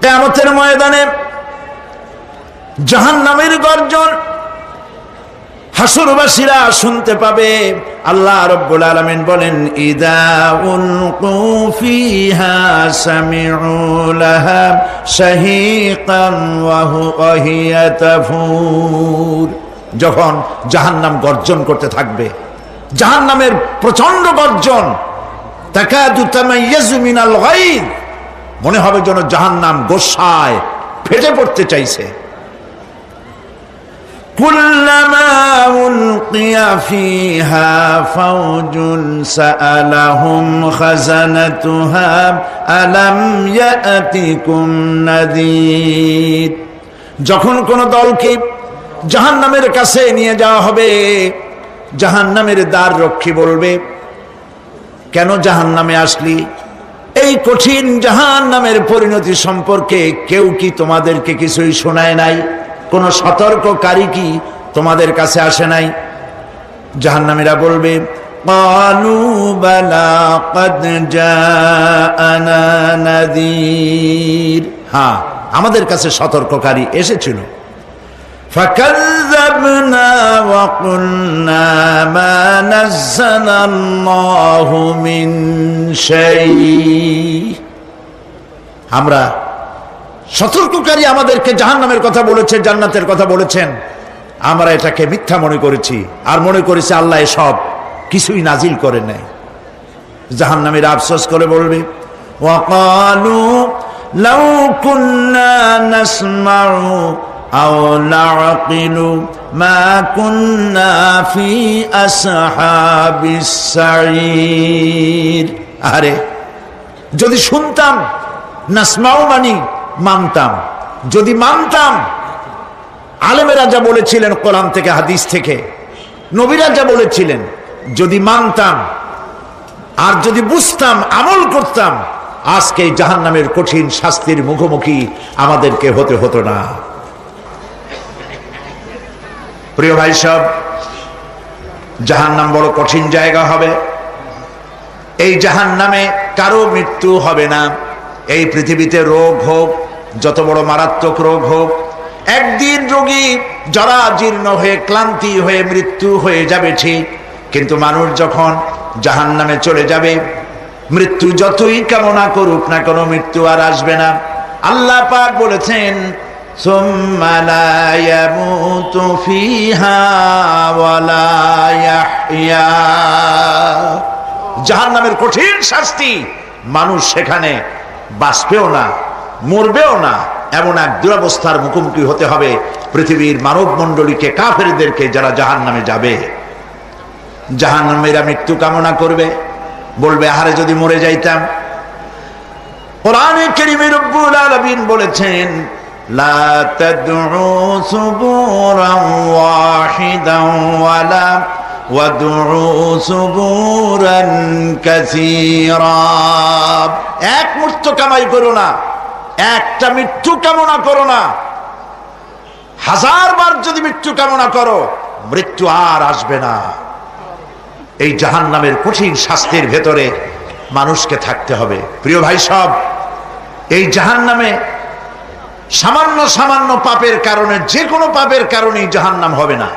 কিয়ামতের ময়দানে জাহান্নামের গর্জন হাসরবাসীরা শুনতে পাবে। আল্লাহ রাব্বুল আলামিন বলেন, ইদা উলকু ফিহা সামিউ লাহা শাহীকান ওয়া হিয়া তাফুর। যখন জাহান্নাম গর্জন করতে থাকবে, জাহান্নামের প্রচন্ড গর্জন, তাকাদু তামাইয়াজু মিনাল গায়দ, মনে হবে যেন জাহান্নাম গোসায় ফেটে পড়তে চাইছে। কুল্লামা উলকিয়া ফিহা ফাওজুন সাআলাহুম খাজানাতুহা আলাম ইয়াতিকুম নাযীর। যখন কোন দলকে জাহান্নামের কাছে নিয়ে যাওয়া হবে, জাহান্নামের দ্বার রক্ষী বলবে, কেন জাহান্নামে আসলি? এই কঠিন জাহান্নামের পরিণতি সম্পর্কে কেউ কি তোমাদেরকে কিছুই শোনায় নাই? কোন সতর্ককারী কি তোমাদের কাছে আসে নাই? জাহান্নামীরা বলবে, ক্বালু বালা ক্বাদ জাআনা নাযীর, হ্যাঁ আমাদের কাছে সতর্ককারী এসেছিল। ফাকাযযাবনা ওয়া কুলনা মা নাযালাল্লাহু মিন শাই। আমরা সতর্ককারী আমাদেরকে জাহান্নামের কথা বলেছে, জান্নাতের কথা বলেছেন, আমরা এটাকে মিথ্যা মনে করেছি আর মনে করেছি আল্লাহ এসব কিছুই নাজিল করে নাই। জাহান্নামীরা আফসোস করে বলবে, ওয়াকালু লাউ কুন্না নাসমাউ আও নাআকিলু মা কুন্না ফি আসহাবিস সাঈর। আরে যদি শুনতাম, নাসমাউ মানি মানতাম, যদি মানতাম, আলেমেরা যা বলেছিলেন কোরআন থেকে হাদিস থেকে, নবীরা যা বলেছিলেন, যদি মানতাম আর যদি বুঝতাম, আমল করতাম, আজকে জাহান্নামের কঠিন শাস্তির মুখোমুখি আমাদেরকে হতে হতো না। প্রিয় ভাই সব, জাহান্নাম বড় কঠিন জায়গা হবে। এই জাহান্নামে কারো মৃত্যু হবে না। এই পৃথিবীতে রোগ হোক, যত বড় মারাত্মক রোগ হোক, একদিন রোগী জরাজীর্ণ হয়ে ক্লান্তি হয়ে মৃত্যু হয়ে যাবে ঠিক, কিন্তু মানুষ যখন জাহান্নামে চলে যাবে, মৃত্যু যতই কামনা করুক না কেন, মৃত্যু আর আসবে না। আল্লাহ পাক বলেছেন, সুম্মা লা ইয়ামুতু ফিহা ওয়া লা ইয়াহইয়া। জাহান্নামের কঠিন শাস্তি, মানুষ সেখানে বাঁচবেও না, মরবেও না, এমন এক দুরবস্থার মুখোমুখি হতে হবে পৃথিবীর মানব মণ্ডলীকে, কাফেরদেরকে, যারা জাহান্নামে যাবে। জাহান্নামীরা মৃত্যু কামনা করবে, বলবে আহারে যদি মরে যাইতাম। কোরআনে কারীমে রব্বুল আলামিন বলেছেন, লা তাদউ সুবুরান ওয়াহিদান ওয়ালা ওয়াদউ সুবুরান কাসীরা। এক মৃত্যু কামাই করো না, একটা মৃত্যু কামনা করো না। 1000 বার যদি মৃত্যু কামনা করো, মৃত্যু আর আসবে না। এই জাহান্নামের কঠিন শাস্তির ভেতরে মানুষকে থাকতে হবে। প্রিয় ভাই সব, এই জাহান্নামে সামান্য সামান্য পাপের কারণে, যে কোনো পাপের কারণেই জাহান্নাম হবে না।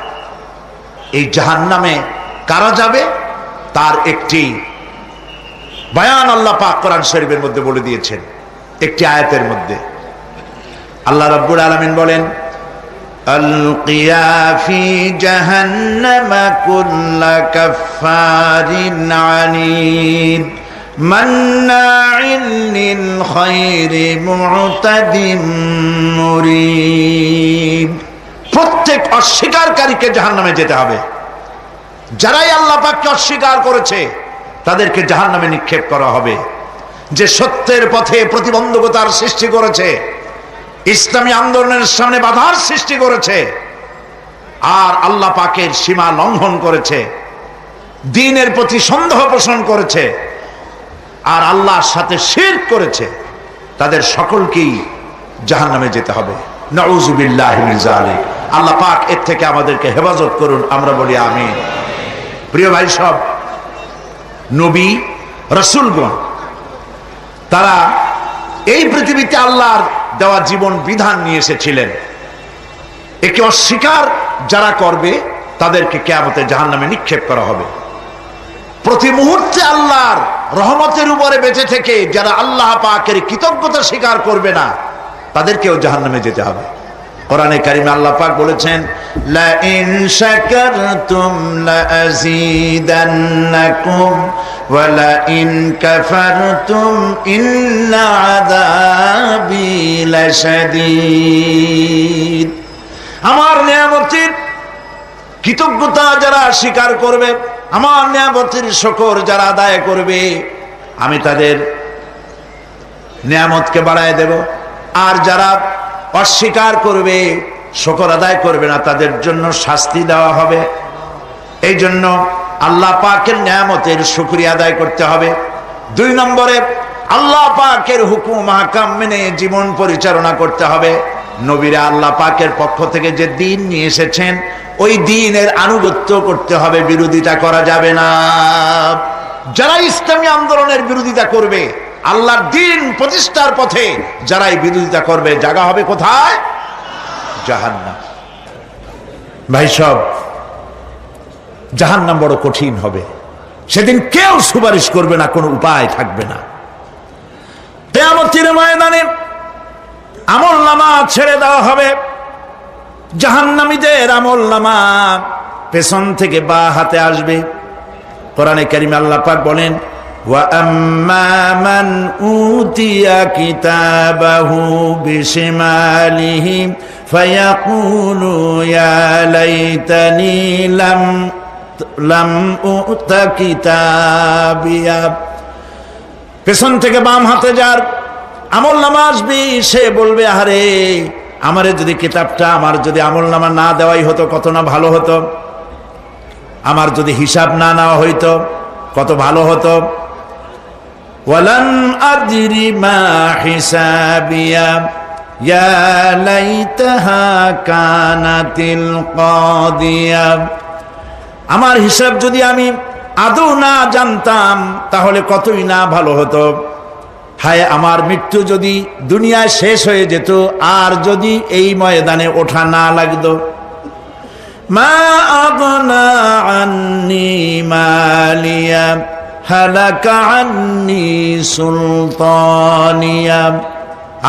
এই জাহান্নামে কারা যাবে তার একটি বয়ান আল্লাহ পাক কোরআন শরীফের মধ্যে বলে দিয়েছেন। একটি আয়াতের মধ্যে আল্লাহ রাব্বুল আলামিন বলেন, আলকিয়া ফি জাহান্নামা কুল্লা কাফফারিন আনিদ মান্নাইন লিল খায়রি মু'তাদিম মুরিব। প্রত্যেক অস্বীকারীকে জাহান্নামে যেতে হবে। যারাই আল্লাহ পাককে অস্বীকার করেছে তাদেরকে জাহান্নামে নিক্ষেপ করা হবে। যে সত্যের পথে প্রতিবন্ধকতার সৃষ্টি করেছে, ইসলামী আন্দোলনের সামনে বাধার সৃষ্টি করেছে, আর আল্লাহ পাকের সীমা লঙ্ঘন করেছে, দ্বীনের প্রতি সন্দেহ পোষণ করেছে, আর আল্লাহর সাথে শিরক করেছে, তাদের সকলকেই জাহান্নামে যেতে হবে। নাউযুবিল্লাহি মিন যালিক। আল্লাহ পাক এর থেকে আমাদেরকে হেফাজত করুন, আমরা বলি আমিন। প্রিয় ভাই সব, নবী রাসূলগণ তারা এই পৃথিবীতে আল্লাহর দেওয়া জীবন বিধান নিয়ে এসেছিলেন। একে অস্বীকার যারা করবে তাদেরকে কিয়ামতে জাহান্নামে নিক্ষেপ করা হবে। প্রতি মুহূর্তে আল্লাহর রহমতের উপরে বেঁচে থেকে যারা আল্লাহ পাকের কৃতজ্ঞতা স্বীকার করবে না তাদেরকেও জাহান্নামে যেতে হবে। কোরআনে কারিমে আল্লাহ পাক বলেছেন, লা ইন শাকারতুম লা আযীদান্নাকুম ওয়া লা ইন কাফারতুম ইন্না আযাবি লাশাদীদ। আমার নিয়ামতের কৃতজ্ঞতা যারা স্বীকার করবে, আমার নিয়ামতের শুকর যারা আদায় করবে, আমি তাদের নিয়ামতকে বাড়ায় দেব। আর যারা অস্বীকার করবে, শুকর আদায় করবে না, তাদের জন্য শাস্তি দেওয়া হবে। এই জন্য আল্লাহ পাকের নিয়ামতের শুকরিয়া আদায় করতে হবে। 2 নম্বরে আল্লাহ পাকের হুকুম আহকাম মেনে জীবন পরিচালনা করতে হবে। নবীরা আল্লাহ পাকের পক্ষ থেকে যে দ্বীন নিয়ে এসেছেন ওই দ্বীনের আনুগত্য করতে হবে, বিরোধিতা করা যাবে না। যারা ইসলামী আন্দোলনের বিরোধিতা করবে, আল্লাহর দ্বীন প্রতিষ্ঠার পথে যারাই বিরোধিতা করবে, জায়গা হবে কোথায়? জাহান্নাম। ভাই সব, জাহান্নাম বড় কঠিন হবে। সেদিন কেউ সুপারিশ করবে না, কোনো উপায় থাকবে না। কিয়ামতের ময়দানে আমলনামা ছেড়ে দেওয়া হবে। জাহান্নামীদের আমলনামা পেছন থেকে বা হাতে আসবে। কোরআনে কারিমে আল্লাহ পাক বলেন, ওয়া আম্মা মান উতিয়া কিতাবাহু বিশিমালিহি ফায়াকুলু ইয়া লাইতানি লাম উতা কিতাবিয়া। পেছন থেকে বাম হাতে যার আমলনামা আসবে, সে বলবে, আরে আমারে যদি কিতাবটা, আমার যদি আমলনামা না দেওয়াই হতো কত না ভালো হতো, আমার যদি হিসাব না নেওয়া হইতো কত ভালো হতো। ওয়ালান আদরি মা হিসাবিয়া ইয়া লাইতাহা কানাতিল কাদিয়া। আমার হিসাব যদি আমি আদৌ না জানতাম তাহলে কতই না ভালো হতো। হায় আমার মৃত্যু যদি দুনিয়ায় শেষ হয়ে যেত, আর যদি এই ময়দানে ওঠা না লাগতো। মা আগনা আন্নি মালিয়া হালাকা আন্নি সুলতানিয়া।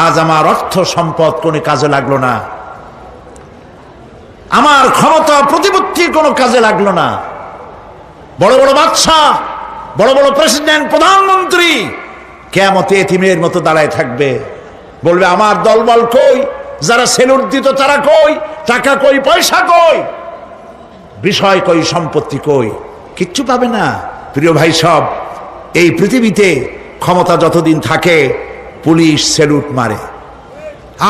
আজ আমার অর্থ সম্পদ কোনো কাজে লাগলো না, আমার ক্ষমতা প্রতিপত্তি কোনো কাজে লাগলো না। বড় বড় বাদশা, বড় বড় প্রেসিডেন্ট, প্রধানমন্ত্রী কিয়ামতে এতিমের মতো দাঁড়ায় থাকবে, বলবে আমার দলবল কই, যারা সেলুট দিত তারা কই, টাকা কই, পয়সা কই, বিষয় কই, সম্পত্তি কই, কিচ্ছু পাবে না। প্রিয় ভাই সব, এই পৃথিবীতে ক্ষমতা যতদিন থাকে পুলিশ সেলুট মারে,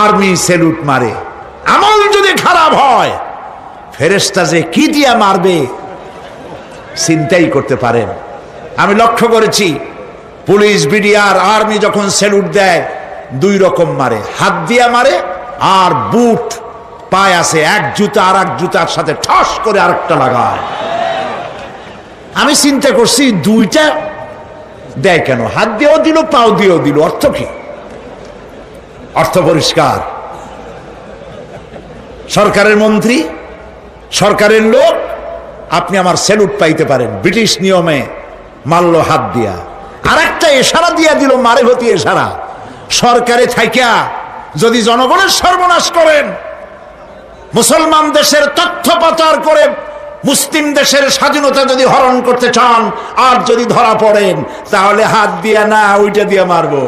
আর্মি সেলুট মারে। আমল যদি খারাপ হয় ফেরেশতা যে কি দিয়া মারবে চিন্তাই করতে পারেন। আমি লক্ষ্য করেছি পুলিশ, বিডিআর, আর্মি যখন সেলুট দেয় 2 রকম মারে, হাত দিয়া মারে আর বুট পায় আছে, এক জুতা আর এক জুতার সাথে ঠস করে আরেকটা লাগায়। আমি চিন্তা করছি 2টা দেয় কেন, হাত দিয়েও দিল পাও দিয়েও দিল, অর্থ কি? অর্থ পরিষ্কার। সরকারের মন্ত্রী, সরকারের লোক, আপনি আমার সেলুট পাইতে পারেন, ব্রিটিশ নিয়মে মারলো হাত দিয়া, আর একটা ইশারা দিয়া দিল, মারে হতি ইশারা। সরকারে থাইকা যদি জনগণের সর্বনাশ করেন, মুসলমান দেশের তথ্য পাচার করে মুসলিম দেশের স্বাধীনতা যদি হরণ করতে চান, আর যদি ধরা পড়েন, তাহলে হাত দিয়া না ওইটা দিয়া মারবো।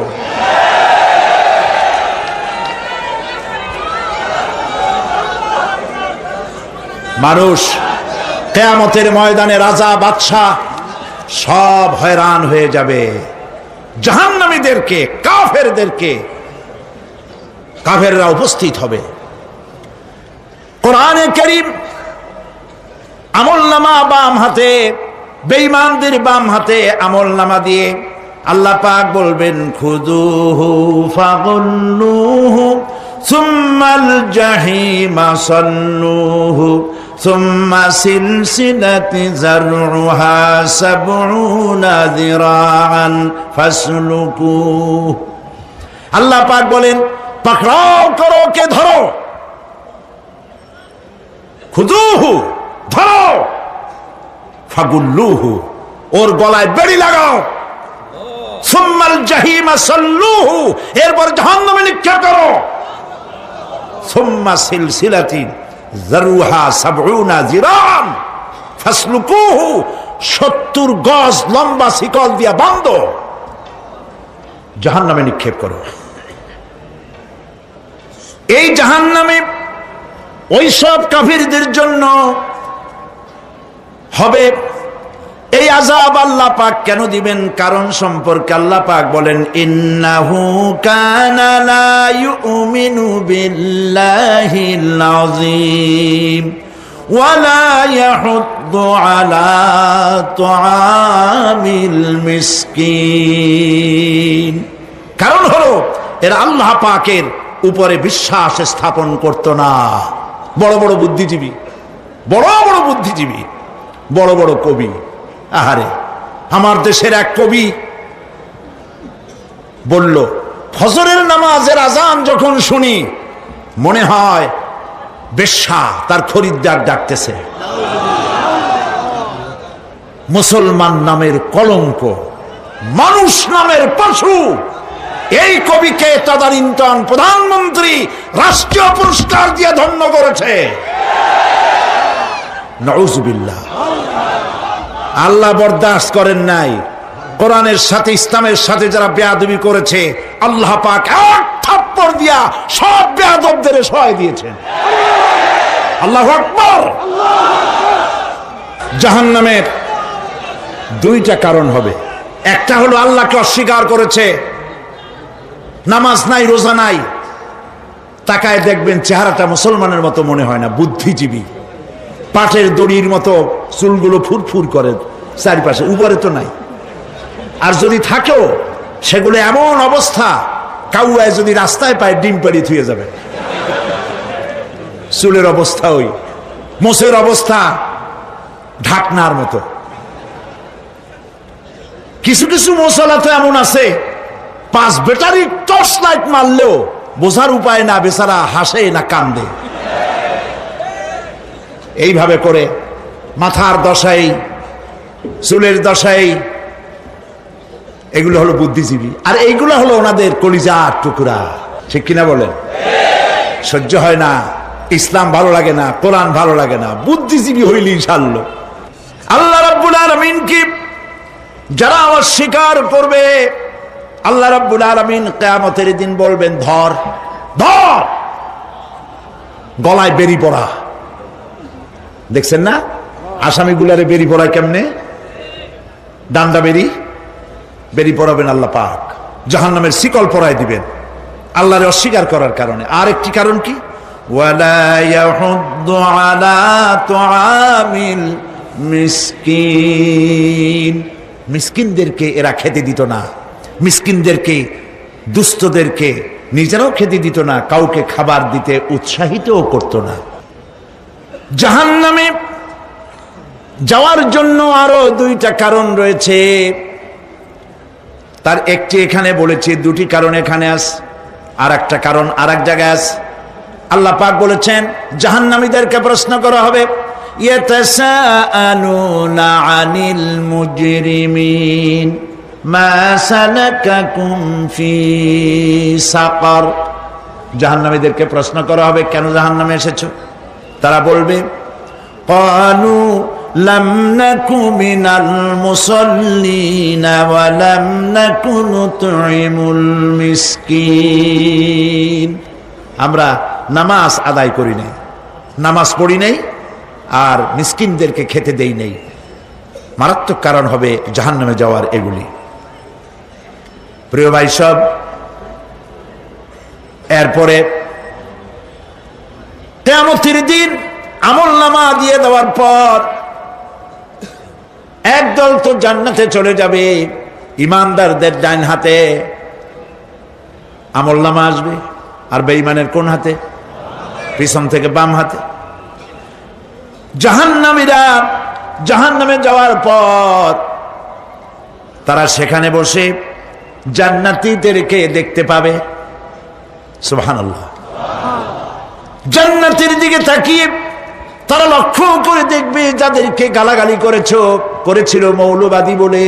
মানুষ কিয়ামতের ময়দানে রাজা বাদশাহ সব হয়রান হয়ে যাবে। জাহান্নামীদেরকে, কাফেরদেরকে, কাফেররা উপস্থিত হবে। কোরআনে কারীম আমলনামা বাম হাতে, বেঈমানদের বাম হাতে আমলনামা দিয়ে আল্লাহ পাক বলবেন, খুযুহু ফাগুল্লুহু সুম্মাল জাহিমা সাল্লুহু সুম্মা সিলসিলাতি যারউহা সাবউনা যিরাআন ফাসলুকুহু। আল্লাহ পাক বলেন, পাকড়াও করো, কে ধরো, খুযুহু ধরো, ফাগুল্লুহু ওর গলায় বেড়ি লাগাও, সুম্মাল জাহিমা সাল্লুহু এরপর জাহান্নামে নিক্ষেপ করো, সুম্মা সিলসিলাতিন যারুহা ৭০ যিরান ফাসলুকুহু ৭০ গজ লম্বা শিকল দিয়া বাঁধো, জাহান্নামে নিক্ষেপ করো। এই জাহান্নামে ওই সব কাফিরদের জন্য হবে এই আযাব। আল্লাহ পাক কেন দিবেন কারণ সম্পর্কে আল্লাহ পাক বলেন, ইন্নাহু কানা লা ইউমিনু বিল্লাহিল আযীম ওয়া লা ইয়াহুদ্দু আলা তুআমিল মিসকিন। কারণ হলো এরা আল্লাহ পাকের উপরে বিশ্বাস স্থাপন করত না। বড় বড় বুদ্ধিজীবী, বড় বড় বুদ্ধিজীবী, বড় বড় কবি। আহারে, আমার দেশের এক কবি বলল, ফজরের নামাজের আজান যখন শুনি মনে হয় বেশ্যা তার খরিদ্দার ডাকতেছে। মুসলমান নামের কলঙ্ক, মানুষ নামের পশু। এই কবিকে তদানীন্তন প্রধানমন্ত্রী রাষ্ট্রীয় পুরস্কার দিয়ে ধন্য করেছে। নাউযুবিল্লাহ। আল্লাহ বরদাস্ত করেন নাই। কোরআনের সাথে ইসলামের সাথে যারা বেয়াদবি করেছে আল্লাহ পাক এক থাপ্পড় দিয়া সব বেয়াদবদের সহায় দিয়েছেন। আল্লাহু আকবার। জাহান্নামের দুইটা কারণ হবে। একটা হলো আল্লাহকে অস্বীকার করেছে, নামাজ নাই, রোজা নাই, তাকায় দেখবেন চেহারাটা মুসলমানের মতো মনে হয় না, বুদ্ধিজীবী, পাটের দড়ির মতো চুলগুলো ফুরফুর করে চারিপাশে, উপরে তো নাই। আর যদি থাকেও সেগুলো এমন অবস্থা, কাউয়ায় যদি রাস্তায় পায় ডিম পাড়ি থুয়ে যাবে। চুলের অবস্থা ওই, মোষের অবস্থা ঢাকনার মতো। কিছু কিছু মশলা তো এমন আছে 5 ব্যাটারি টর্চ লাইট মারলেও বোঝার উপায় না, বেচারা হাসে না কান্দে। এইভাবে করে মাথার দশাই, চুলের দশাই, এগুলো হলো বুদ্ধিজীবী। আর এইগুলো হলো ওনাদের কলিজার টুকরা। ঠিক কিনা বলেন? সহ্য হয় না, ইসলাম ভালো লাগে না, কোরআন ভালো লাগে না, বুদ্ধিজীবী হইলি ইনশাআল্লাহ। আল্লাহ রাব্বুল আলামিন কি যারা অস্বীকার করবে, আল্লাহ রাব্বুল আলামিন কিয়ামতের দিন বলবেন, ধর ধর, গলায় বেরি পড়া। দেখছেন না আসামিগুলারে বেরি পড়ায় কেমনে? ডান্ডা বেরি পড়াবেন আল্লাহ পাক, জাহান্নামের শিকল পরায় দিবেন আল্লাহরে অস্বীকার করার কারণে। আর একটি কারণ কি? ওয়ালা ইয়াহুদ্দু আলা তুআমিল মিসকিন। মিসকিনদেরকে এরা খেতে দিত না, মিসকিনদেরকে, দুস্থদেরকে নিজেরাও খেতে দিত না, কাউকে খাবার দিতে উৎসাহিতও করত না। জাহান্নামে যাওয়ার জন্য আরো দুইটা কারণ রয়েছে, তার একটি এখানে বলেছি, দুটি কারণ এখানে আছে, আর একটা কারণ আর এক জায়গায় আছে। আল্লাহ পাক বলেছেন জাহান্নামীদেরকে প্রশ্ন করা হবে, ইয়াতাসাআলুনা আনিল মুজরিমিন মা সালাকাকুম ফি সাকার। জাহান্নামীদেরকে প্রশ্ন করা হবে, কেন জাহান্নামে এসেছো? তারা বলবে, ক্বালু লাম নাকু মিনাল মুসাল্লিনা ওয়া লাম নাকু নুতঈমুল মিসকিন। আমরা নামাজ আদায় করি নাই, নামাজ পড়ি নাই, আর মিসকিনদেরকে খেতে দেই নাই। মারাত্মক কারণ হবে জাহান্নামে যাওয়ার এগুলি। প্রিয় ভাই সব, এরপরে কিয়ামতের দিন আমলনামা দিয়ে দেওয়ার পর একদল তো জান্নাতে চলে যাবে, ইমানদারদের ডান হাতে আমলনামা আসবে, আর বেঈমানের কোন হাতে? পিছন থেকে বাম হাতে। জাহান্নামীরা জাহান্নামে যাওয়ার পর তারা সেখানে বসে জান্নাতীদেরকে দেখতে পাবে, সুবহানাল্লাহ। জান্নাতের দিকে তাকিয়ে তারা লক্ষ্য করে দেখবে যাদেরকে গালাগালি করেছিল মৌলবাদী বলে,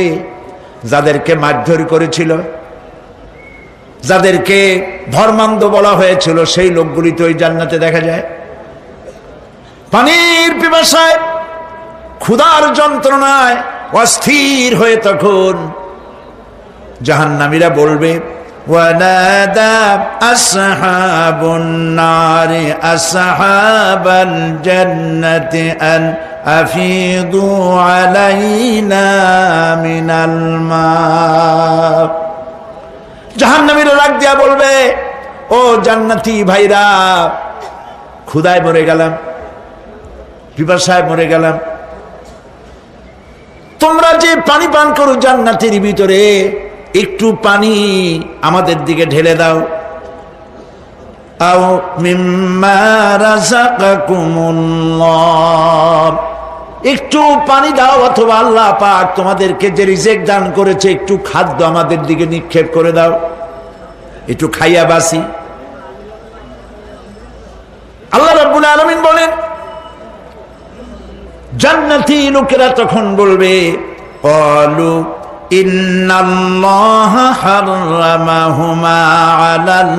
যাদেরকে মারধর করেছিল, যাদেরকে ধর্মান্ধ বলা হয়েছিল, সেই লোকগুলি তো ওই জান্নাতে দেখা যায়। পানির পিপাসায় ক্ষুধার যন্ত্রণায় অস্থির হয়ে তখন জাহান্নামীরা বলবে, ওয়ানাদা আসহাবুন নারি আসহাবাল জান্নাতি আন আফিদু আলাইনা মিনাল মা। জাহান্নামীরা ডাক দিয়া বলবে, ও জান্নাতি ভাইরা, ক্ষুধায় মরে গেলাম, পিপাসায় মরে গেলাম, তোমরা যে পানি পান করো জান্নাতের ভিতরে, একটু পানি আমাদের দিকে ঢেলে দাও। আও মিম্মা রাযাকাকুমুল্লাহ, একটু পানি দাও, অথবা আল্লাহ পাক তোমাদেরকে যে রিজিক দান করেছে একটু খাদ্য আমাদের দিকে নিক্ষেপ করে দাও, একটু খাইয়া বাসি। আল্লাহ রাব্বুল আলামিন বলেন, জান্নাতি লোকেরা তখন বলবে, ক্বালু ইন্নাল্লাহা হাররামাহুমা আলাল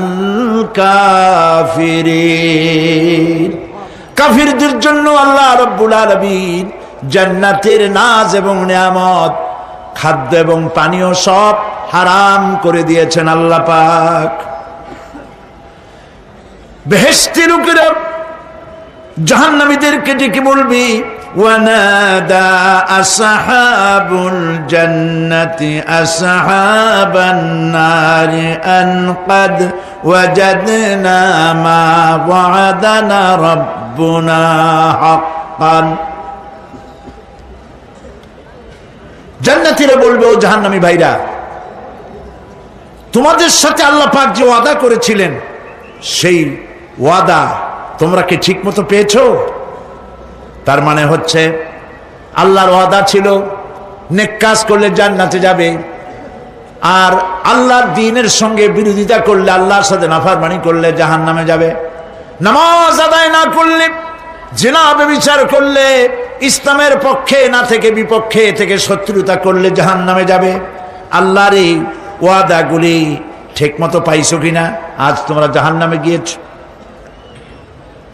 কাফিরিন। কাফিরদের জন্য আল্লাহ রাব্বুল আলামিন জান্নাতের নাজ এবং নিয়ামত, খাদ্য এবং পানীয় সব হারাম করে দিয়েছেন আল্লাহ পাক। বেহেশতি লোকেরা জাহান্নামীদেরকে ডেকে বলবি, ওয়ানাদা আসহাবুল জান্নাতি আসহাবান নারি আন ক্বাদ ওয়াজাদনা মা ওয়া'আদানা রাব্বুনা হাক্কান। জান্নাতীরা বলবে, ও জাহান্নামী ভাইরা, তোমাদের সাথে আল্লাহ পাক যে ওয়াদা করেছিলেন সেই ওয়াদা তোমরা কি ঠিক মতো পেয়েছো? তার মানে হচ্ছে আল্লাহর ওয়াদা ছিল নেক কাজ করলে জান্নাতে যাবে, আর আল্লাহর দ্বীনের সঙ্গে বিরোধিতা করলে, আল্লাহর সাথে নাফরমানি করলে জাহান্নামে যাবে। নামাজ আদায় না করলে, জিনা ব্যভিচার করলে, ইসলামের পক্ষে না থেকে বিপক্ষে থেকে শত্রুতা করলে জাহান্নামে যাবে। আল্লাহর এই ওয়াদাগুলি ঠিক মতো পাইছো কিনা? আজ তোমরা জাহান্নামে গিয়েছো।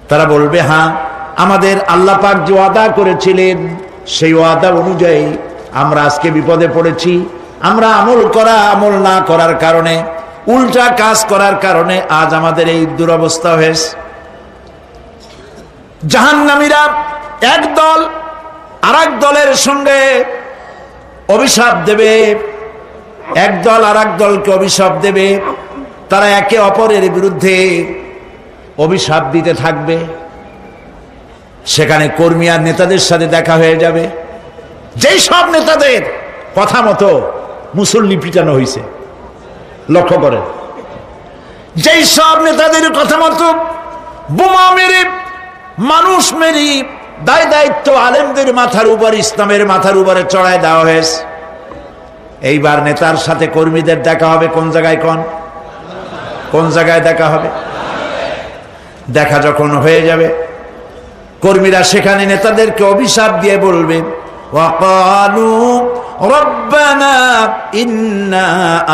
তারা বলবে, হ্যাঁ, আমাদের আল্লাহ পাক যে ওয়াদা করেছিলেন সেই ওয়াদা অনুযায়ী আমরা আজকে বিপদে পড়েছি। আমরা আমল না করার কারণে, উল্টা কাজ করার কারণে আজ আমাদের এই দুরবস্থা হয়েছে। জাহান্নামীরা এক দল আরেক দলের সঙ্গে অভিশাপ দেবে, এক দল আরেক দলকে অভিশাপ দেবে। তারা একে অপরের বিরুদ্ধে অভিশাপ দিতে থাকবে। সেখানে কর্মী আর নেতাদের সাথে দেখা হয়ে যাবে। যেই সব নেতাদের কথা মতো মুসল্লি পিটানো হয়েছে, লক্ষ্য করেন, যেই সব নেতাদের কথা মতো বোমা মেরে, মানুষ মেরে, দায় দায়িত্ব আলেমদের মাথার উপর, ইসলামের মাথার উপরে চড়ায় দেওয়া হয়েছে। এইবার নেতার সাথে কর্মীদের দেখা হবে কোন জায়গায়? কোন জায়গায় দেখা হবে? দেখা যখন হয়ে যাবে, কর্মীরা সেখানে নেতাদেরকে অভিশাপ দিয়ে বলবে, ওয়াকালু রব্বানা ইন্না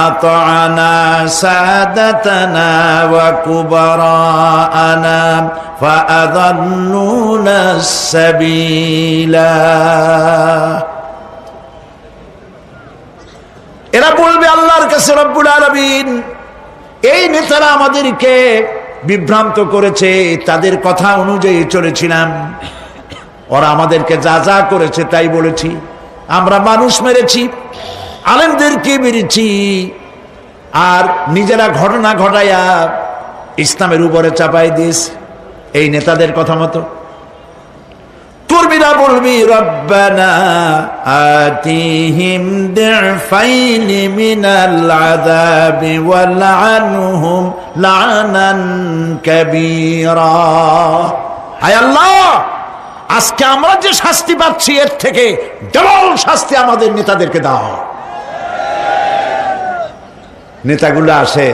আতা'না সাদাতানা ওয়া কুবারা'ানা ফাআযাল্লুনা সাবিলা। এরা বলবে আল্লাহর কাছে, রব্বুল আলামিন, এই নেতারা আমাদেরকে বিভ্রান্ত করেছে, তাদের কথা অনুযায়ী চলেছিলাম, ওরা আমাদেরকে যা যা করেছে তাই বলেছি। আমরা মানুষ মেরেছি, আলেমদেরকে মেরেছি, আর নিজেরা ঘটনা ঘটাইয়া ইসলামের উপরে চাপাই দিয়েছি এই নেতাদের কথা মতো। কর্মীরা বলবি, রব্বানা আতিহিম দি'ফাইনি মিনাল আযাবি ওয়ালআনহুম লা'নান কাবীরা। হায় আল্লাহ, আজকে আমরা যে শাস্তি পাচ্ছি এর থেকে ডবল শাস্তি আমাদের নেতাদেরকে দাও। নেতাগুলো আসে,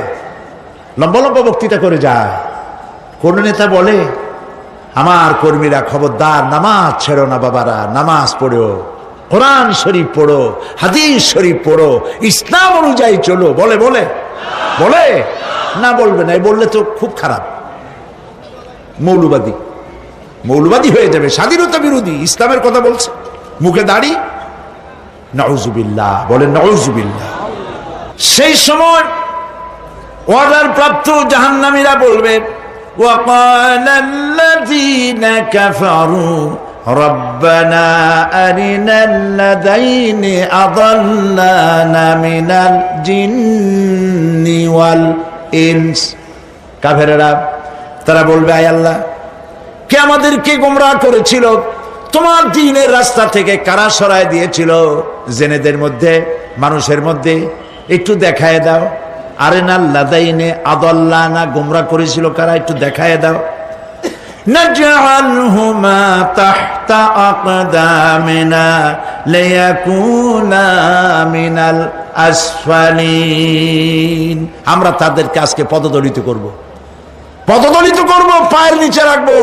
লম্বা লম্বা বক্তৃতা করে যায়। কোন নেতা বলে, আমার কর্মীরা খবরদার নামাজ ছেড়ো না বাবারা, নামাজ পড়ো, কোরআন শরীফ পড়ো, হাদিস শরীফ পড়ো, ইসলাম অনুযায়ী চলো। বলে বলে বলে না, বলবে না। বললে তো খুব খারাপ, মৌলবাদী মৌলবাদী হয়ে যাবে, স্বাধীনতা বিরোধী। ইসলামের কথা বলছে, মুখে দাড়ি, নাউজুবিল্লাহ, বলেন নাউজুবিল্লাহ। সেই সময় অর্ডার প্রাপ্ত জাহান্নামীরা বলবে, وقال الذين كفروا ربنا أرنا الذين أضلانا من الجن والإنس। কাফেররা তারা বলবে, আয় আল্লাহ, কে আমাদেরকে গোমরাহ করেছিল, তোমার দ্বীনের রাস্তা থেকে কারা সরায় দিয়েছিল, জেনেদের মধ্যে মানুষের মধ্যে একটু দেখায় দাও। আরেনাল লাদাইনে আদাল্লানা, গোমরাহ করেছিল কারা, একটু দেখায় দাও। নাজআলহুমা তাহতা আকদামিনা লিয়াকুনা মিনাল আসফালিন। আমরা তাদেরকে আজকে পদদলিত করব, পদদলিত করব, পায়ের নিচে রাখবো।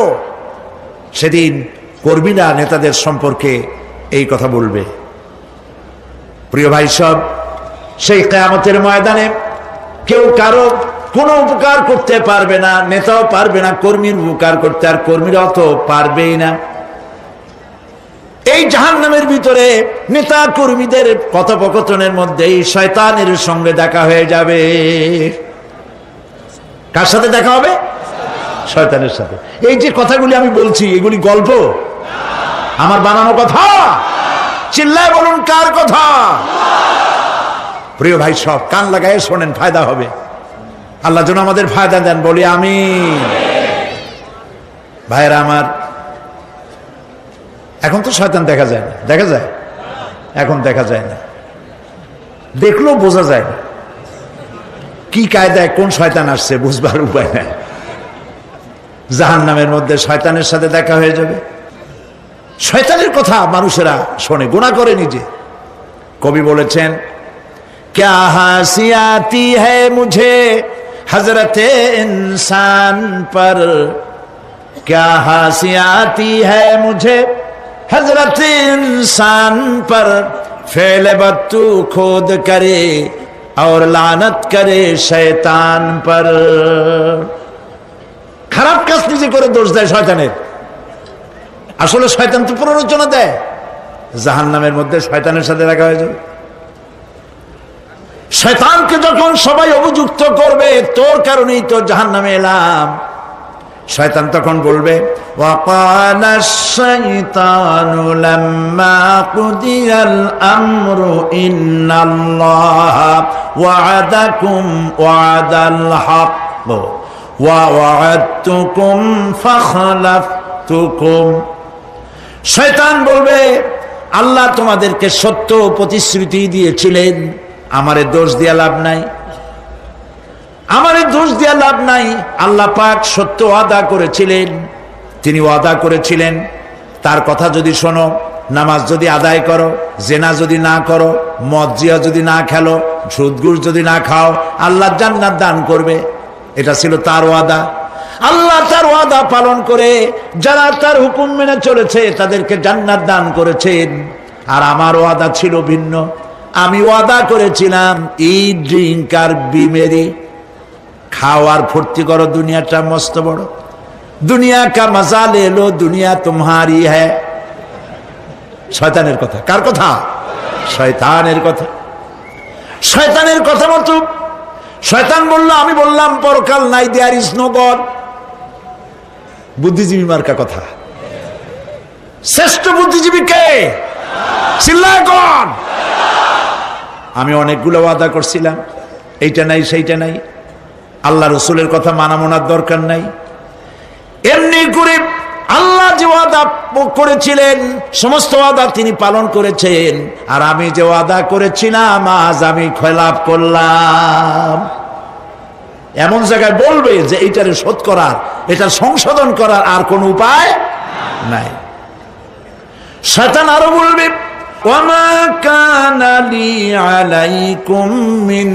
সেদিন কর্মীরা নেতাদের সম্পর্কে এই কথা বলবে। প্রিয় ভাই সব, সেই কিয়ামতের ময়দানে কেউ কারো কোনো উপকার করতে পারবে না, নেতাও পারবে না কর্মীর উপকার করতে, আর কর্মীরাও তো পারবেই না। এই জাহান্নামের ভিতরে নেতা কর্মীদের কথোপকথনের মধ্যেই শয়তানের সঙ্গে দেখা হয়ে যাবে। কার সাথে দেখা হবে? শয়তানের সাথে। এই যে কথাগুলি আমি বলছি, এগুলি গল্প, আমার বানানো কথা? চিল্লায় বলুন, কার কথা? প্রিয় ভাই সব, কান লাগায় শোনেন, ফায়দা হবে। আল্লাহ যেন আমাদের ফায়দা দেন, বলি আমিন। ভাইরা আমার, এখন তো শয়তান দেখা যায় না, দেখা যায়? এখন দেখা যায় না, দেখলেও বোঝা যায় না কি কায়দায় কোন শয়তান আসছে, বুঝবার উপায় নাই। জাহান্নামের মধ্যে শয়তানের সাথে দেখা হয়ে যাবে। শয়তানের কথা মানুষেরা শোনে, গুনাহ করে নিজে। কবি বলেছেন, क्या हंसी आती है मुझे हजरते इंसान पर, क्या हंसी आती है मुझे हजरते इंसान पर, फेल बत्तू खुद करे और लानत करे शैतान पर। খারাপ কাজ নিজে করে দোষ দেয় শয়তানের। আসলে শয়তান তো প্ররোচনা দেয়। জাহান্নামের মধ্যে শয়তানের সাথে দেখা হয়ে যাবে। শয়তানকে যখন সবাই অভিযুক্ত করবে, তোর কারণেই তো জাহান্নামে এলাম, শয়তান তখন বলবে, ওয়াকালা শাইতানু লাম্মা কুদিয়াল আমরু ইন্নাল্লাহা ওয়া'আদাকুম ওয়া'দাল হক ওয়া ওয়া'আদতুকুম ফাখলাফতুকুম। শয়তান বলবে, আল্লাহ তোমাদেরকে সত্য প্রতিশ্রুতি দিয়েছিলেন, আমারে দোষ দিয়া লাভ নাই, আমারে দোষ দিয়া লাভ নাই। আল্লাহ পাক সত্য ওয়াদা করেছিলেন, তিনি ওয়াদা করেছিলেন তার কথা যদি শোনো, নামাজ যদি আদায় করো, জেনা যদি না করো, মদ জিয়া যদি না খেলো, সুদ ঘুষ যদি না খাও, আল্লাহ জান্নাত দান করবে। এটা ছিল তার ওয়াদা। আল্লাহ তার ওয়াদা পালন করে যারা তার হুকুম মেনে চলেছে তাদেরকে জান্নাত দান করেছেন। আর আমার ওয়াদা ছিল ভিন্ন। আমি ওয়াদা করেছিলাম, ইট, ড্রিঙ্ক আর বি মেরি, খাওয়ার ফুর্তি করো, দুনিয়াটা মস্ত বড়, দুনিয়া কা মজা লে লো, দুনিয়া তোমারি হ্যায়। শয়তানের কথা। কার কথা? শয়তানের কথা। শয়তানের কথা মতো শয়তান বলল, আমি বললাম পরকাল নাই, দেয়ার ইজ নো গড। বুদ্ধিজীবী মার্কা কথা। শ্রেষ্ঠ বুদ্ধিজীবী কে? চিল্লায় কোন? আমি অনেকগুলো ওয়াদা করছিলাম, এইটা নাই সেইটা নাই, আল্লাহ রসুলের কথা মানা মোনার দরকার নাই। এমনি করে আল্লাহ যে ওয়াদা করেছিলেন সমস্ত ওয়াদা তিনি পালন করেছেন, আর আমি যে ওয়াদা করেছিলাম আজ আমি খেলাপ করলাম। এমন জায়গায় বলবে যে এইটারে শোধ করার, এটা সংশোধন করার আর কোন উপায় নাই। শয়তান আরো বলবে, ওয়ামা কানা লি আলাইকুম মিন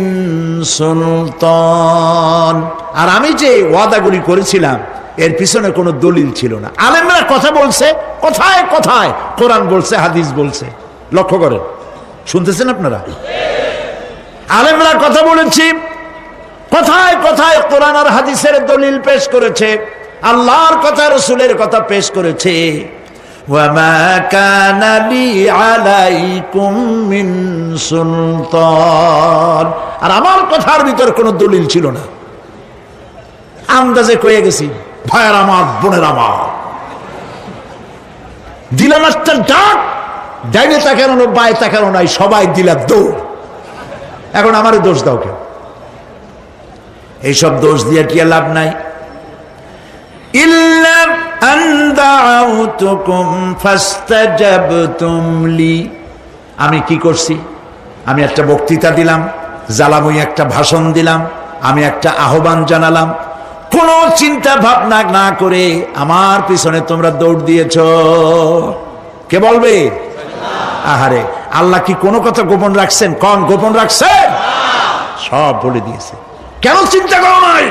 সুলতান, আর আমি যে ওয়াদাগুলি করেছিলাম এর পিছনে কোনো দলিল ছিল না। আলেমরা কথা বলছে, কথায় কথায় কোরআন বলছে, হাদিস বলছে। লক্ষ্য করেন, শুনতেছেন আপনারা? আলেমরা কথা বলেছি, কথায় কথায় কোরআন আর হাদিসের দলিল পেশ করেছে, আল্লাহর কথা রাসূলের কথা পেশ করেছে। ওয়ামা কানা লি আলাইকুম মিন সুলতান, আর আমার কথার ভিতর কোনো দলিল ছিল না। আন্দাজে কয়ে গেছি, ভাইয়ের আমার, বোনের আমার, দিলাম একটা ডাক, ডাইনে তাকানো বায়ে তাকানো নাই, সবাই দিলা দৌড়। এখন আমারে দোষ দাও কেউ? এইসব দোষ দিয়ে কি লাভ নাই। ইল্লা আন দাউতুকুম ফাস্তাজাবতুম লি, আমি কি করছি? আমি একটা বক্তৃতা দিলাম, জ্বালাময়ী একটা ভাষণ দিলাম, আমি একটা আহ্বান জানালাম, কোনো চিন্তা ভাবনা না করে আমার পিছনে তোমরা দৌড় দিয়েছ। কে বলবে? আহারে, আল্লাহ কি কোনো কথা গোপন রাখছেন? কোন গোপন রাখছেন? সব বলে দিয়েছে। কেন চিন্তা করো নাই?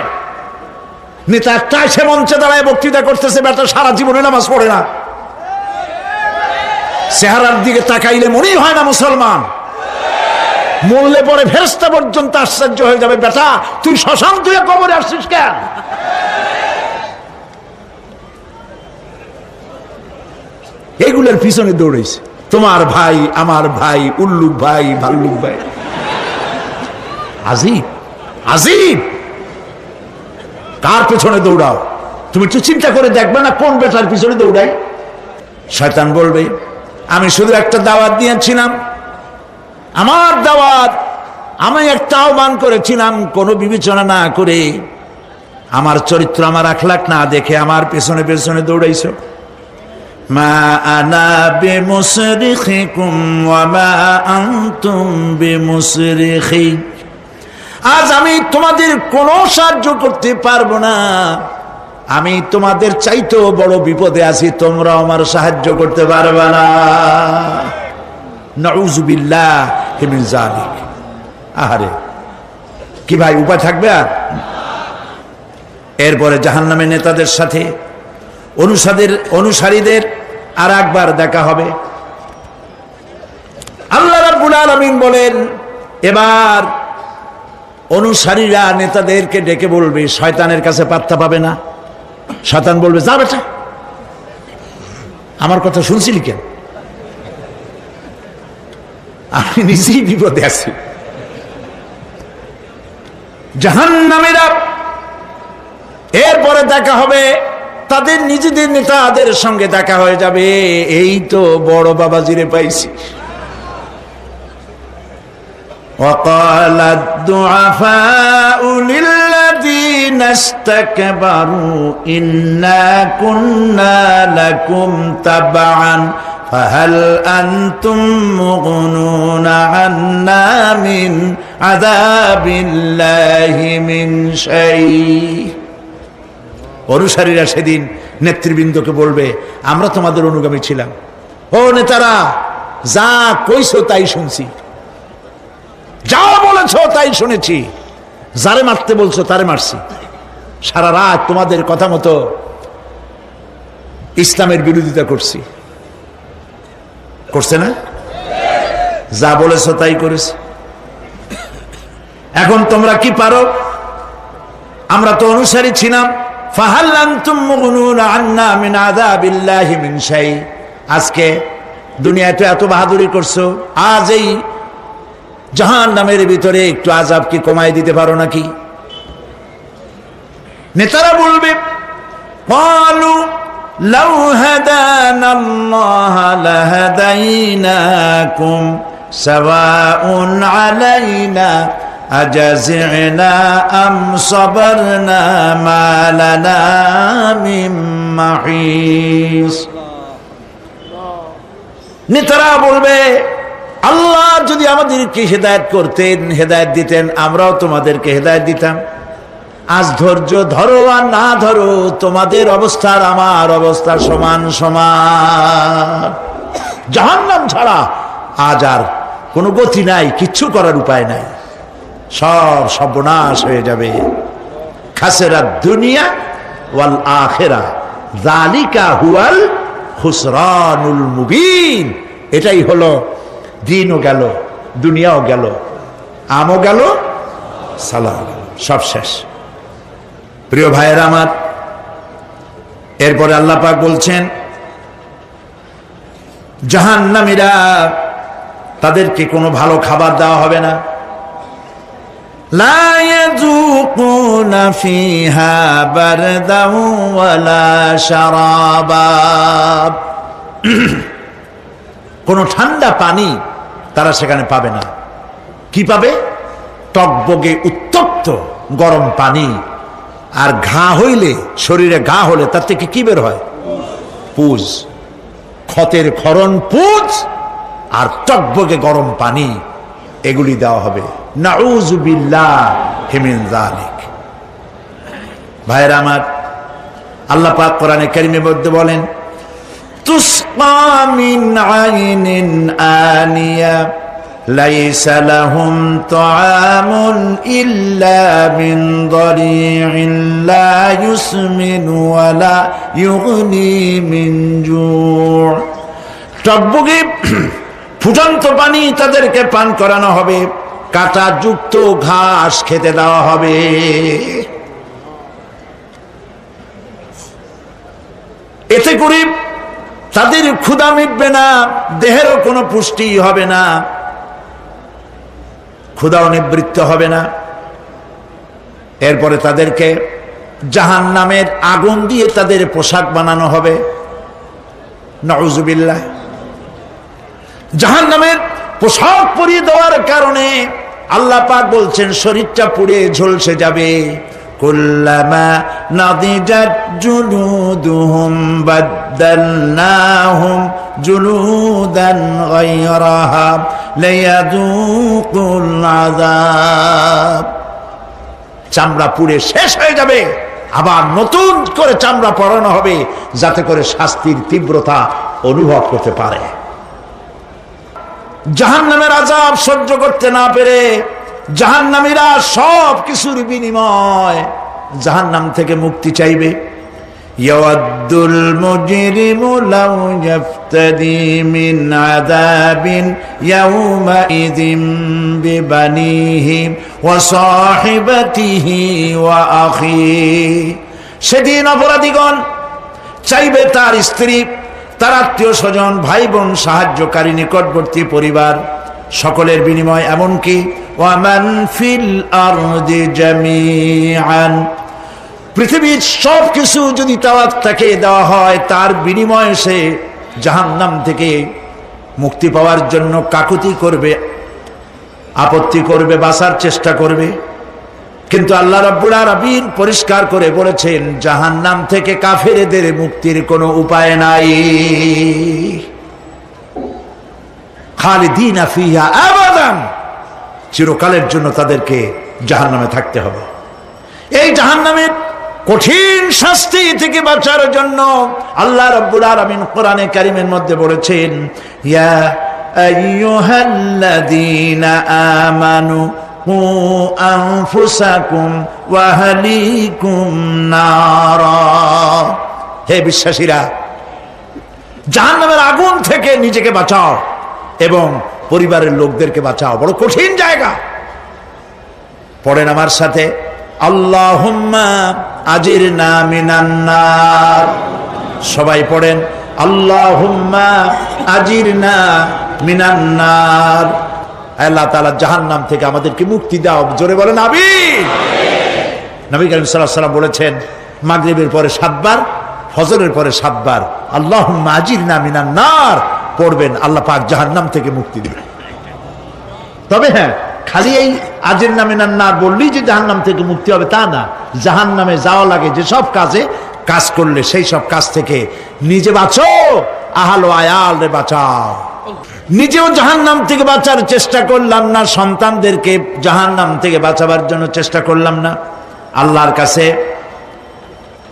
নেতা একটা সে মঞ্চে দাঁড়ায় বক্তৃতা করতেছে, বেটা সারা জীবনে নামাজ পড়ে না, চেহারার দিকে তাকাইলে মনেই হয় না মুসলমান, মরলে পরে ফেরেশতা পর্যন্ত আশ্চর্য হয়ে যাবে, বেটা তুই শ্মশান তুই কবরে আসছিস কেন? এগুলোর পিছনে দৌড়েছে তোমার ভাই, আমার ভাই, উল্লুক ভাই, ভাল্লুক ভাই। আজিব আজিব, কার পিছনে দৌড়াও? তুমি একটু চিন্তা করে দেখবে না কোন বেটার পিছনে দৌড়াই? শয়তান বলবে আমি শুধু একটা দাওয়াত দিয়েছিলাম, আমার দাওয়াত, আমি একটা আহ্বান করেছিলাম, কোনো বিবেচনা না করে, আমার চরিত্র, আমার আখলাক না দেখে আমার পেছনে পেছনে দৌড়াইছো। মা আনা বিমুসরিখিকুম ওয়া মা আনতুম বিমুসরিখি, আজ আমি তোমাদের কোনো সাহায্য করতে পারবো না, আমি তোমাদের চাইতেও বড় বিপদে আছি, তোমরা আমার সাহায্য করতে পারবে না। নাউযুবিল্লাহি মিন যালিক। আহারে, কি ভাই উপায় থাকবে আর? এরপরে জাহান্নামের নেতাদের সাথে অনুসারীদের আর একবার দেখা হবে। আল্লাহ রাব্বুল আলামিন বলেন, এবার অনুসারীরা নেতাদেরকে ডেকে বলবে, শয়তানের কাছে পাত্তা পাবে না। শয়তান বলবে, যা বেটা, আমার কথা শুনছিলি কেন? আমি নিজেই বিপদে আছি। জাহান্নামীরা এরপরে দেখা হবে, তাদের নিজেদের নেতাদের সঙ্গে দেখা হয়ে যাবে, এই তো বড় বাবাজিরে পাইছি। وقال الضعفاء للذين استكبروا إنا كنا لكم تبعا فهل أنتم مغنون عنا من عذاب الله من شيء। অনুসারীরা সেদিন নেতৃবৃন্দকে বলবে, আমরা তোমাদের অনুগামী ছিলাম, ও নেতারা, যা কইছো তাই শুনছি, যা বলেছ তাই শুনেছি, যারে মারতে বলছো তারে মারছি, সারা রাত তোমাদের কথা মতো ইসলামের বিরোধিতা করছি। করছে না? যা বলেছ তাই করেছি। এখন তোমরা কি পারো? আমরা তো অনুসারী ছিলাম। ফাহাল আনতুম মুগনুনা আন্না মিন আযাবিল্লাহি মিন শাই, আজকে দুনিয়ায় তো এত বাহাদুরি করছো, আজ এই জাহান্নামের ভিতরে একটু আযাব কি কমাই দিতে পারো নাকি? নেতারা বলবে, ক্বালু লাউ হাদানাল্লাহু লাহাদাইনাকুম সাওয়াউন আলাইনা আজাযিনা আম সাবারনা মা লানা মিন মাহিস। নেতারা বলবে, আল্লাহ যদি আমাদেরকে হেদায়েত করতেন, হেদায়েত দিতেন, আমরাও তোমাদেরকে হেদায়েত দিতাম। আজ ধৈর্য ধরো আর না ধরো, তোমাদের অবস্থা আর আমার অবস্থা সমান সমান। জাহান্নাম ছাড়া আজ আর কোনো গতি নাই, কিচ্ছু করার উপায় নাই, সব সর্বনাশ হয়ে যাবে। খাসেরাত দুনিয়া ওয়াল আখিরা যালিকা হুয়াল খুসরানুল মুবিন। এটাই হলো, দিনও গেল, দুনিয়াও গেল, আমও গেল, সালাহ গেল, সব শেষ। প্রিয় ভাইয়েরা আমার, এরপরে আল্লাহ পাক বলছেন জাহান্নামীরা, তাদেরকে কোনো ভালো খাবার দেওয়া হবে না। লা ইয়াযুকুনা ফিহা বারদাও ওয়ালা শারাবা, কোনো ঠান্ডা পানি তারা সেখানে পাবে না। কি পাবে? টকবগে উত্তপ্ত গরম পানি। আর ঘা হইলে, শরীরে ঘা হলে তার থেকে কি বের হয়? পুজ, ক্ষতের ক্ষরণ পুজ আর টকবগে গরম পানি, এগুলি দেওয়া হবে। নাউযু বিল্লাহি মিন যালিক। ভাইরা আমার, আল্লাহ পাক কোরআনে কারীমের মধ্যে বলেন তুসকা মিন আইনিন আনিয়া লাইসা লাহুম তাআমুন ইল্লা মিন দারি'in লা ইউসমিনু ওয়া লা ইউগনি মিন জু'। টকবগে ফুটন্ত পানি তাদেরকে পান করানো হবে, কাঁটা যুক্ত ঘাস খেতে দেওয়া হবে। এতে করে তাদের ক্ষুধা মিটবে না, দেহেরও কোনো পুষ্টি হবে না, ক্ষুধাও নিবৃত্ত হবে না। এরপরে তাদেরকে জাহান্নামের আগুন দিয়ে তাদের পোশাক বানানো হবে। নাউযুবিল্লাহ। জাহান্নামের পোশাক পরিয়ে দেওয়ার কারণে আল্লাহ পাক বলছেন শরীরটা পুড়ে ঝলসে যাবে। কুল্লামা নাদিজাত জুলুদুহুম বাদদালনাহুম জুলুদান গায়রাহা লিয়াযুকুল আযাব। চামড়া পুড়ে শেষ হয়ে যাবে, আবার নতুন করে চামড়া পরানো হবে, যাতে করে শাস্তির তীব্রতা অনুভব করতে পারে। জাহান্নামের আযাব সহ্য করতে না পেরে জাহান্নামীরা সব কিছুর বিনিময় জাহান্নাম থেকে মুক্তি চাইবে। ইয়াওয়াদ্দুল মুজরিমু লাউ ইয়াফতাদি মিন আযাবিন ইয়াওমাইযিন বিবানিহি ওয়া সাহিবাতিহি ওয়া আখিহি। সেদিন অপরাধীগণ চাইবে তার স্ত্রী, তার আত্মীয় স্বজন, ভাই বোন, সাহায্যকারী, নিকটবর্তী পরিবার, সকলের বিনিময়, এমনকি ওয়ামান ফিল আরদি জামিআন, পৃথিবীর সব কিছু যদি তাকে দেওয়া হয়, তার বিনিময়ে সে জাহান্নাম থেকে মুক্তি পাওয়ার জন্য কাকুতি করবে, আপত্তি করবে, বাঁচার চেষ্টা করবে। কিন্তু আল্লাহ রাব্বুল আলামিন পরিষ্কার করে বলেছেন জাহান্নাম থেকে কাফেরদের মুক্তির কোনো উপায় নাই। খালিদিনা ফিহা আবাদান, চিরকালের জন্য তাদেরকে জাহান্নামে থাকতে হবে। এই জাহান্নামের কঠিন শাস্তি থেকে বাঁচার জন্য আল্লাহ রাব্বুল আলামিন কোরআনে কারীমের মধ্যে বলেছেন ইয়া আইয়ুহাল্লাযীনা আমানু কু আনফুসাকুম ওয়া আহলিকুম নারা। হে বিশ্বাসীরা, জাহান্নামের আগুন থেকে নিজেকে বাঁচাও এবং পরিবারের লোকদেরকে বাঁচাও। বড় কঠিন জায়গা। পড়েন আমার সাথে, আল্লাহুম্মা আজিরনা মিনান নার। সবাই পড়েন, আল্লাহুম্মা আজিরনা মিনান নার। আল্লাহ তাআলা জাহান্নাম থেকে আমাদেরকে মুক্তি দাও। জোরে বলেন আমিন। নবী করিম সাল্লাল্লাহু আলাইহি ওয়াসাল্লাম বলেছেন মাগরিবের পরে 7 বার, ফজরের পরে 7 বার আল্লাহুম্মা আজিরনা মিনান নার পড়বেন, আল্লাহ পাক জাহান্নাম থেকে মুক্তি দিবেন। তবে হ্যাঁ, খালি এই আজিরনা মিনান নার বললেই যে জাহান্নাম থেকে মুক্তি হবে তা না। জাহান্নামে যাওয়া লাগে যেসব কাজ করলে সেই সব কাজ থেকে নিজে বাঁচো, আহল ও আয়াল রে বাঁচাও। নিজেও জাহান্নাম থেকে বাঁচার চেষ্টা করলাম না, সন্তানদেরকে জাহান্নাম থেকে বাঁচাবার জন্য চেষ্টা করলাম না, আল্লাহর কাছে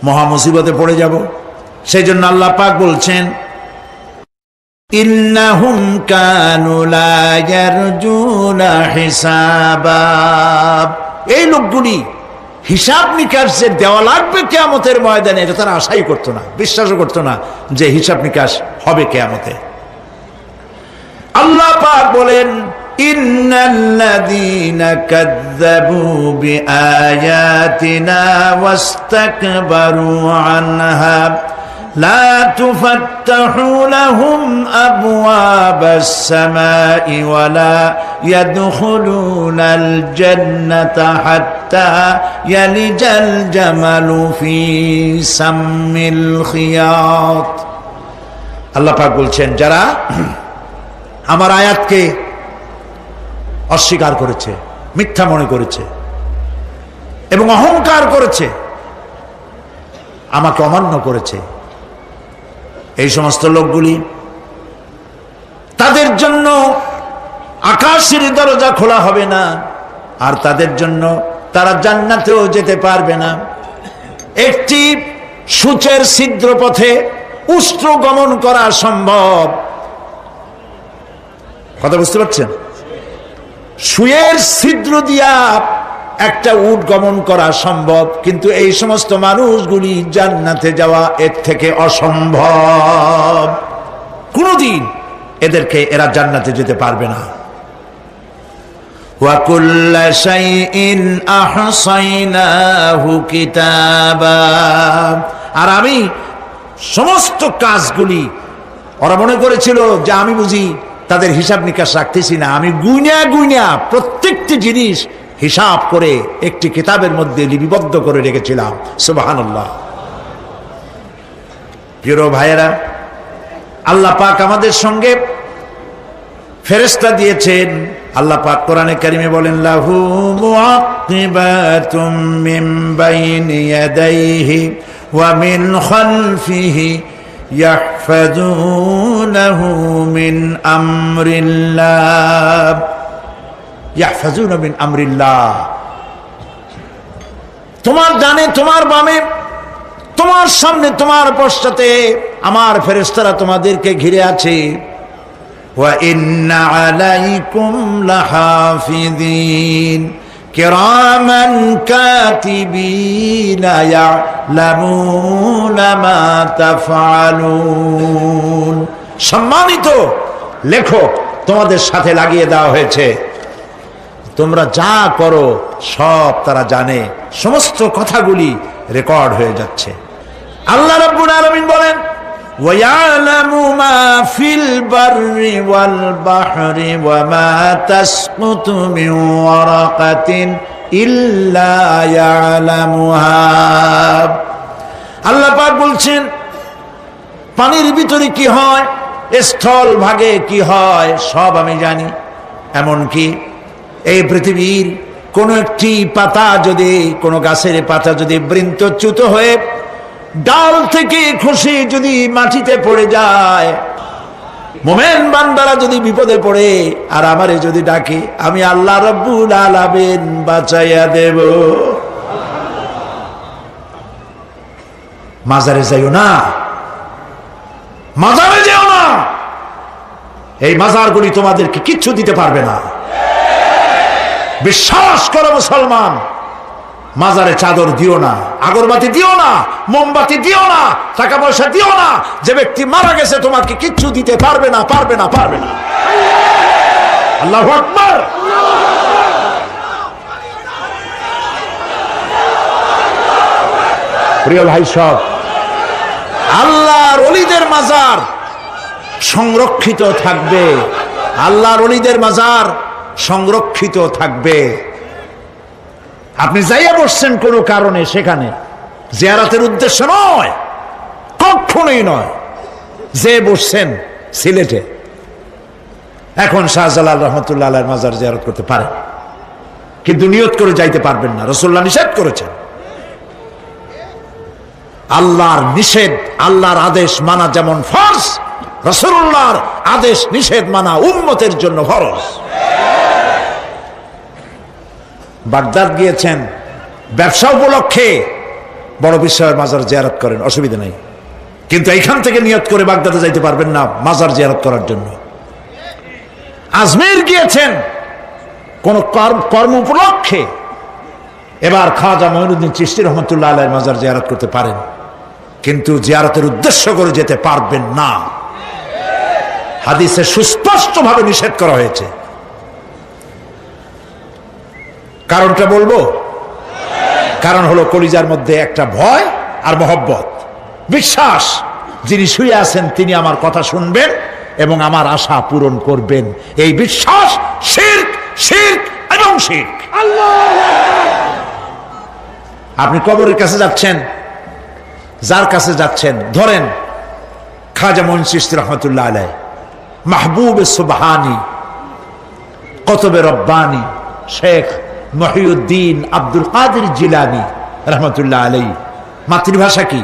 মহা মুসিবতে পড়ে যাব। সেই জন্য আল্লাহ পাক বলছেন ইন্নাহুম কানু লা ইয়ারজুনা হিসাবা, এই লোকগুলি হিসাব নিকাশ যে দেওয়া লাগবে কিয়ামতের ময়দানে এটা তারা আশাই করতো না, বিশ্বাসও করতো না যে হিসাব নিকাশ হবে কিয়ামতে। আল্লাহ পাক বলেন ইন্নাল্লাযীনা কাযযাবু বিআয়াতিনা ওয়াস্তাকবারু আনহা লা তুফাত্তাহু লাহুম আবওয়াবাস সামাই ওয়া লা ইয়াদখুলুনাল জান্নাতা হাত্তা ইয়ালিজাল জামালু ফি সাম্মিল খিয়াত। আল্লাহ পাক বলছেন যারা আমার আয়াতকে অস্বীকার করেছে, মিথ্যা মনে করেছে এবং অহংকার করেছে, আমাকে অমান্য করেছে, এই সমস্ত লোকগুলি তাদের জন্য আকাশের দরজা খোলা হবে না, আর তাদের জন্য তারা জান্নাতেও যেতে পারবে না। একটি সূচের ছিদ্র পথে উষ্ট্র গমন করা সম্ভব, কথা বুঝতে পারছেন? সুয়ের ছিদ্র দিয়া একটা উট গমন করা সম্ভব, কিন্তু এই সমস্ত মানুষগুলি জান্নাতে যাওয়া এর থেকে অসম্ভব। কোনদিন এরা জান্নাতে যেতে পারবে না। ওয়া কুল্লা শাইইন আহসাইনাহু কিতাবা, আর আমি সমস্ত কাজগুলি, ওরা মনে করেছিল যে আমি বুঝি তাদের হিসাব নিকাশ রাখতেছি না, আমি গুইনা গুইনা প্রত্যেকটি জিনিস হিসাব করে একটি কিতাবের মধ্যে লিপিবদ্ধ করে রেখেছিলাম। সুবহানাল্লাহ। প্রিয় ভাইয়েরা, আল্লাহ পাক আমাদের সঙ্গে ফেরেশতা দিয়েছেন। আল্লাহ পাক কোরআনে কারিমে বলেন লাহু মুআক্কিবাতুম মিন বাইনি ইয়াদাইহি ওয়া মিন খালফিহি ইয়াহফাযুনাহু মিন আমরিল্লাহ, ইয়াহফাযুনা মিন আমরিল্লাহ। তোমার ডানে, তোমার বামে, তোমার সামনে, তোমার পশ্চাতে আমার ফেরেশতারা তোমাদেরকে ঘিরে আছে। ওয়া ইন্না আলাইকুম লাহাফিযিন কিরামান কাতিবিনা ইয়ালামুনা মা তাফআলুন, সম্মানিত লেখক তোমাদের সাথে লাগিয়ে দেওয়া হয়েছে, তোমরা যা করো সব তারা জানে, সমস্ত কথাগুলি রেকর্ড হয়ে যাচ্ছে। আল্লাহ রাব্বুল আলামিন বলেন ওয়া ইয়ালামু মা ফিল বাররি ওয়াল বাহরি ওয়া মা তাসকুতু মিন ওয়ারাকাতিন ইল্লা ইয়ালামুহা। আল্লাহ পাক বলছেন পানির ভিতরে কি হয়, স্থল ভাগে কি হয় সব আমি জানি। এমনকি এই পৃথিবীর কোন একটি পাতা যদি, কোন গাছের পাতা যদি বৃন্তচ্যুত হয়ে ডাল থেকে খসে যদি মাটিতে পড়ে যায়, মোমেন বান্দারা যদি বিপদে পড়ে আর আমারে যদি ডাকে, আমি আল্লাহ রাব্বুল আলামিন বাঁচাইয়া দেব। মাজারে যাইও না, মাজারে যেও না, এই মাজারগুলি তোমাদেরকে কিচ্ছু দিতে পারবে না। বিশ্বাস করো মুসলমান, মাজারে চাদর দিও না, আগরবাতি দিও না, মোমবাতি দিও না, টাকা পয়সা দিও না। যে ব্যক্তি মারা গেছে তোমাকে কিচ্ছু দিতে পারবে না, পারবে না, পারবে না। আল্লাহু আকবার। প্রিয় ভাই সব, আল্লাহর ওলিদের মাজার সংরক্ষিত থাকবে, আল্লাহর ওলিদের মাজার সংরক্ষিত থাকবে। আপনি যাইয়া বসছেন কোনো কারণে, সেখানে জিয়ারতের উদ্দেশ্য নয়, কখনোই নয়। যে বসছেন সিলেটে, এখন শাহজালাল রহমতুল্লাহ আলাইহির মাজার জিয়ারত করতে পারেন, কিন্তু নিয়ত করে যাইতে পারবেন না, রাসূলুল্লাহ নিষেধ করেছেন। আল্লাহর নিষেধ, আল্লাহর আদেশ মানা যেমন ফরজ, রাসূলুল্লাহর আদেশ নিষেধ মানা উম্মতের জন্য ফরজ। বাগদাদ গিয়েছেন ব্যবসা উপলক্ষে, বড় বিশ্বের মাজার জিয়ারত করেন, অসুবিধা নেই, কিন্তু এইখান থেকে নিয়ত করে বাগদাদে যাইতে পারবেন না মাজার জিয়ারত করার জন্য। আজমির গিয়েছেন কোন কর্ম উপলক্ষে, এবার খাজা মঈনুদ্দিন চিশতি রহমতুল্লাহ আলাইহির মাজার জিয়ারত করতে পারেন, কিন্তু জিয়ারতের উদ্দেশ্য করে যেতে পারবেন না। হাদিসে সুস্পষ্টভাবে নিষেধ করা হয়েছে। কারণটা বলবো? কারণ হলো কলিজার মধ্যে একটা ভয় আর মহব্বত, বিশ্বাস যিনি শুয়ে আছেন তিনি আমার কথা শুনবেন এবং আমার আশা পূরণ করবেন। এই বিশ্বাস শিরক, শিরক এবং শিরক। আপনি কবরের কাছে যাচ্ছেন, যার কাছে যাচ্ছেন, ধরেন খাজা মঈন চিশতি রহমতুল্লাহ আলাইহি, মাহবুব সুবহানি, কুতুব রব্বানি, শেখ মহিউদ্দিন আব্দুল কাদের জিলানী রহমতুল্লাহ আলাইহি। মাতৃভাষা কি?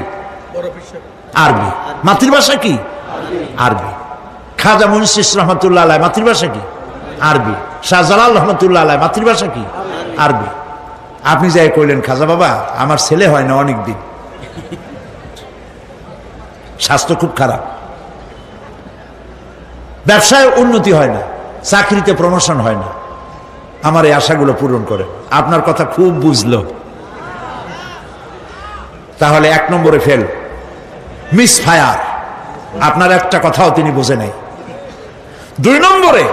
আরবি। মাতৃভাষা কি? আরবি। খাজা মঈন চিশতি রহমতুল্লাহ আলাইহি মাতৃভাষা কি? আরবি। শাহজালাল রহমতুল্লাহ আলাইহি মাতৃভাষা কি? আরবি। আপনি যাই কইলেন, খাজা বাবা আমার ছেলে হয় না অনেক দিন, স্বাস্থ্য খুব খারাপ, ব্যবসায় উন্নতি হয় না, চাকরিতে প্রমোশন হয় না, আমার এই আশাগুলো পূরণ করে। আপনার কথা খুব বুঝলো, তাহলে 1 নম্বরে ফেল, মিস ফায়ার। আপনার একটা কথাও তিনি বোঝে নাই। 2 নম্বরে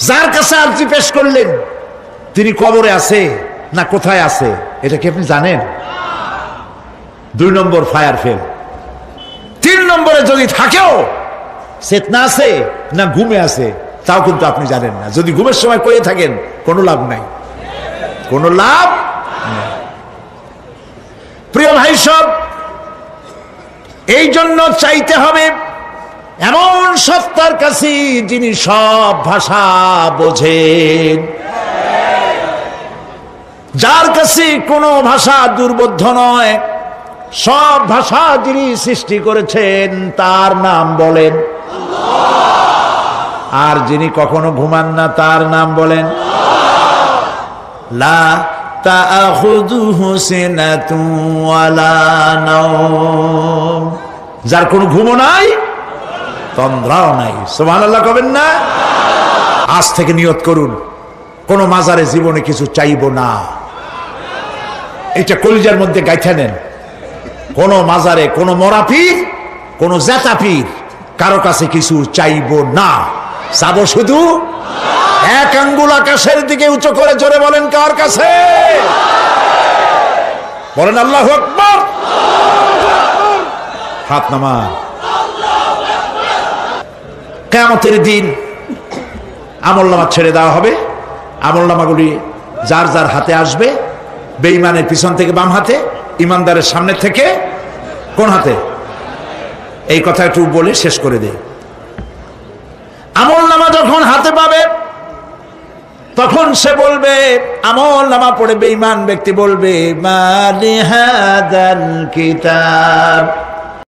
যার কাছে আর্জি পেশ করলেন তিনি কবরে আছে না কোথায় আছে এটা কি আপনি জানেন? 2 নম্বর ফায়ার ফেল। 3 নম্বরে যদি থাকেও চেতনা আছে না ঘুমে আছে তাও কিন্তু আপনি জানেন না। যদি ঘুমের সময় কয়ে থাকেন কোনো লাভ নাই, কোনো লাভ নাই। প্রিয় ভাই সব, এই জন্য চাইতে হবে এমন সত্তার কাছে যিনি সব ভাষা বোঝেন, যার কাছে কোনো ভাষা দুর্বোধ্য নয়, সব ভাষা যিনি সৃষ্টি করেছেন তার নাম বলেন, আর যিনি কখনো ঘুমান না তার নাম বলেন লা তাখুযুহু সিনাতুন ওয়ালা নাওম, যার কোনো ঘুমও নাই তন্দ্রাও নাই। সুবহানাল্লাহ কবেন না? আজ থেকে নিয়ত করুন কোন মাজারে জীবনে কিছু চাইবো না, এটা কলিজার মধ্যে গাইথা নেন। কোন মাজারে কোন মরা পীর, কোন জেতা পীর কারো কাছে কিছু চাইবো না, চাবো শুধু এক আঙ্গুল আকাশের দিকে উঁচু করে জোরে বলেন কার কাছে? বলেন আল্লাহু আকবার। হাত নামান। কিয়ামতের দিন আমলনামা ছেড়ে দেওয়া হবে, আমলনামাগুলি যার যার হাতে আসবে, বেঈমানের পিছন থেকে বাম হাতে, ইমানদারের সামনে থেকে কোন হাতে? এই কথা একটু বলে শেষ করে দেই। আমলনামা যখন হাতে পাবে তখন সে বলবে, আমলনামা পড়ে বেঈমান ব্যক্তি বলবে, মা লিহাদাল কিতাব